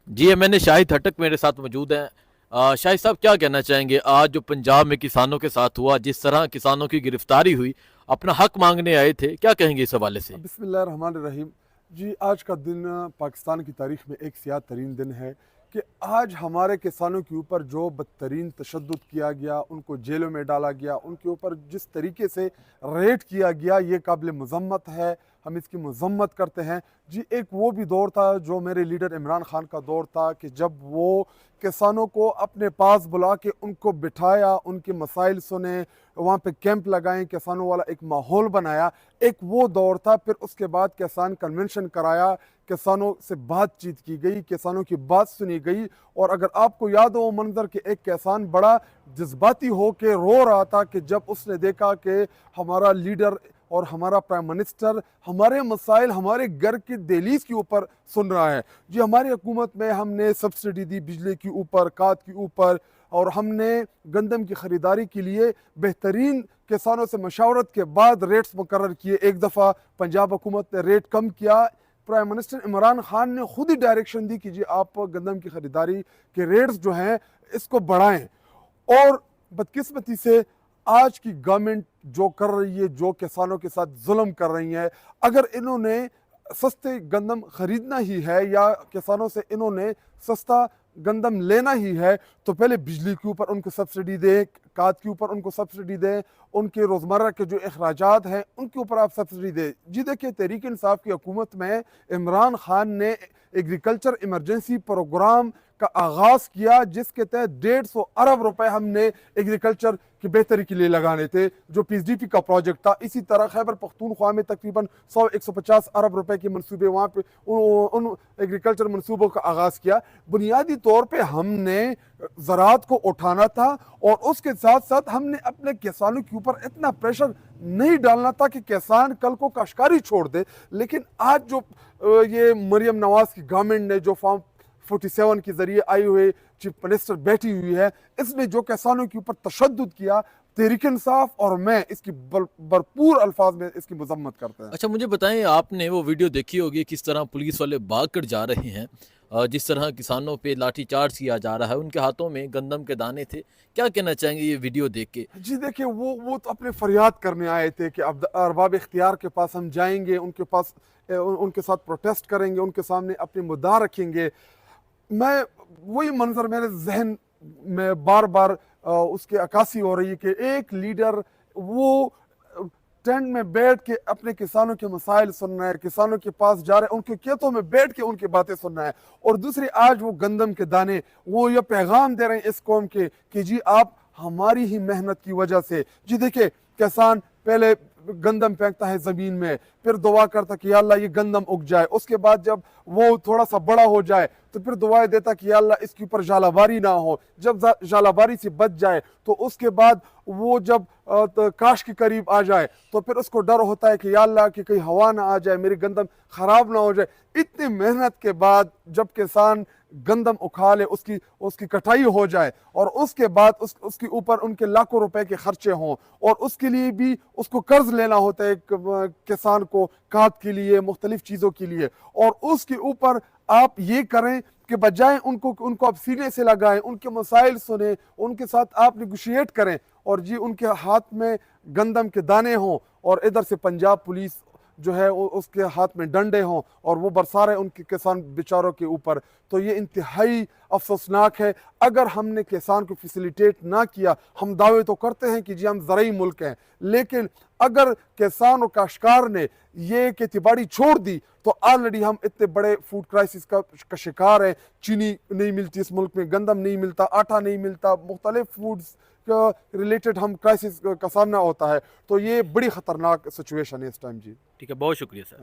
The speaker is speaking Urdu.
جی MN شاہد ہٹک میرے ساتھ موجود ہیں۔ شاہد صاحب کیا کہنا چاہیں گے آج جو پنجاب میں کسانوں کے ساتھ ہوا، جس طرح کسانوں کی گرفتاری ہوئی، اپنا حق مانگنے آئے تھے، کیا کہیں گے اس حوالے سے؟ بسم اللہ الرحمن الرحیم۔ جی آج کا دن پاکستان کی تاریخ میں ایک سیاہ ترین دن ہے کہ آج ہمارے کسانوں کے اوپر جو بدترین تشدد کیا گیا، ان کو جیلوں میں ڈالا گیا، ان کے اوپر جس طریقے سے ریٹ کیا گیا، یہ قابل مذمت ہے، ہم اس کی مذمت کرتے ہیں۔ جی ایک وہ بھی دور تھا جو میرے لیڈر عمران خان کا دور تھا کہ جب وہ کسانوں کو اپنے پاس بلا کے ان کو بٹھایا، ان کے مسائل سنے، وہاں پہ کیمپ لگائیں، کسانوں والا ایک ماحول بنایا، ایک وہ دور تھا۔ پھر اس کے بعد کسان کنونشن کرایا، کسانوں سے بات چیت کی گئی، کسانوں کی بات سنی گئی، اور اگر آپ کو یاد ہو وہ منظر کہ ایک کسان بڑا جذباتی ہو کے رو رہا تھا کہ جب اس نے دیکھا کہ ہمارا لیڈر اور ہمارا پرائم منسٹر ہمارے مسائل ہمارے گھر کی دہلیز کے اوپر سن رہا ہے۔ جی ہماری حکومت میں ہم نے سبسڈی دی بجلی کے اوپر، کھاد کے اوپر، اور ہم نے گندم کی خریداری کے لیے بہترین کسانوں سے مشاورت کے بعد ریٹس مقرر کیے۔ ایک دفعہ پنجاب حکومت نے ریٹ کم کیا، پرائم منسٹر عمران خان نے خود ہی ڈائریکشن دی کہ جی آپ گندم کی خریداری کے ریٹس جو ہیں اس کو بڑھائیں۔ اور بدقسمتی سے آج کی گورنمنٹ جو کر رہی ہے، جو کسانوں کے ساتھ ظلم کر رہی ہے، اگر انہوں نے سستے گندم خریدنا ہی ہے یا کسانوں سے انہوں نے سستا گندم لینا ہی ہے تو پہلے بجلی کے اوپر ان کو سبسڈی دیں، کھاد کے اوپر ان کو سبسڈی دیں، ان کے روزمرہ کے جو اخراجات ہیں ان کے اوپر آپ سبسڈی دیں۔ جی دیکھیں تحریک انصاف کی حکومت میں عمران خان نے ایگریکلچر ایمرجنسی پروگرام کا آغاز کیا، جس کے تحت 150 ارب روپے ہم نے ایگریکلچر کی بہتری کے لیے لگانے تھے، جو پی ایس ڈی پی کا پروجیکٹ تھا۔ اسی طرح خیبر پختونخوا میں تقریباً 150 ارب روپے کے منصوبے، وہاں پہ ان ایگریکلچر منصوبوں کا آغاز کیا۔ بنیادی طور پہ ہم نے زراعت کو اٹھانا تھا، اور اس کے ساتھ ساتھ ہم نے اپنے کسانوں کے اوپر اتنا پریشر نہیں ڈالنا تھا کہ کسان کل کو کاشتکاری چھوڑ دے۔ لیکن آج جو یہ مریم نواز کی گورنمنٹ نے جو فارم 47 کے ذریعے آئی ہوئے چیف منسٹر بیٹھی ہوئی ہے، اس نے جو کسانوں کے اوپر تشدد کیا، تحریک انصاف اور میں اس کی بھرپور الفاظ میں اس کی مذمت کرتے ہیں۔ اچھا مجھے بتائیں، آپ نے وہ ویڈیو دیکھی ہوگی کس طرح پولیس والے بھاگ کر جا رہے ہیں، جس طرح کسانوں پہ لاٹھی چارج کیا جا رہا ہے، ان کے ہاتھوں میں گندم کے دانے تھے، کیا کہنا چاہیں گے یہ ویڈیو دیکھ کے؟ جی دیکھیں وہ تو اپنے فریاد کرنے آئے تھے کہ اب ارباب اختیار کے پاس ہم جائیں گے، ان کے پاس ان کے ساتھ پروٹیسٹ کریں گے، ان کے سامنے اپنے مدعا رکھیں گے۔ میں وہی منظر میرے ذہن میں بار بار اس کی عکاسی ہو رہی ہے کہ ایک لیڈر وہ ٹینٹ میں بیٹھ کے اپنے کسانوں کے مسائل سن رہا ہے، کسانوں کے پاس جا رہے ہیں، ان کے کھیتوں میں بیٹھ کے ان کی باتیں سن رہا ہے، اور دوسری آج وہ گندم کے دانے وہ یہ پیغام دے رہے ہیں اس قوم کے کہ جی آپ ہماری ہی محنت کی وجہ سے۔ جی دیکھیں کسان پہلے گندم پھینکتا ہے زمین میں، پھر دعا کرتا کہ یا اللہ یہ گندم اگ جائے، اس کے بعد جب وہ تھوڑا سا بڑا ہو جائے تو پھر دعائیں دیتا کہ یا اللہ اس کے اوپر ژالہ باری نہ ہو، جب ژالہ باری سے بچ جائے تو اس کے بعد وہ جب کاش کے قریب آ جائے تو پھر اس کو ڈر ہوتا ہے کہ یا اللہ کہ کہیں ہوا نہ آ جائے، میری گندم خراب نہ ہو جائے۔ اتنی محنت کے بعد جب کسان گندم اکھا لے، اس کی کٹائی ہو جائے، اور اس کے بعد اس کے اوپر ان کے لاکھوں روپے کے خرچے ہوں، اور اس کے لیے بھی اس کو قرض لینا ہوتا ہے کسان کو، کھاد کے لیے، مختلف چیزوں کے لیے، اور اس کے اوپر آپ یہ کریں کہ بجائے ان کو آپ سینے سے لگائیں، ان کے مسائل سنیں، ان کے ساتھ آپ نیگوشیٹ کریں، اور جی ان کے ہاتھ میں گندم کے دانے ہوں، اور ادھر سے پنجاب پولیس جو ہے اس کے ہاتھ میں ڈنڈے ہوں اور وہ برسا رہے ان کے کسان بیچاروں کے اوپر، تو یہ انتہائی افسوسناک ہے۔ اگر ہم نے کسان کو فیسیلیٹیٹ نہ کیا، ہم دعوے تو کرتے ہیں کہ جی ہم زرعی ملک ہیں، لیکن اگر کسان اور کاشتکار نے یہ کھیتی باڑی چھوڑ دی تو آلریڈی ہم اتنے بڑے فوڈ کرائسس کا شکار ہیں۔ چینی نہیں ملتی اس ملک میں، گندم نہیں ملتا، آٹا نہیں ملتا، مختلف فوڈز ریلیٹڈ ہم کرائسس کا سامنا ہوتا ہے، تو یہ بڑی خطرناک سچویشن ہے اس ٹائم۔ جی ٹھیک ہے، بہت شکریہ سر۔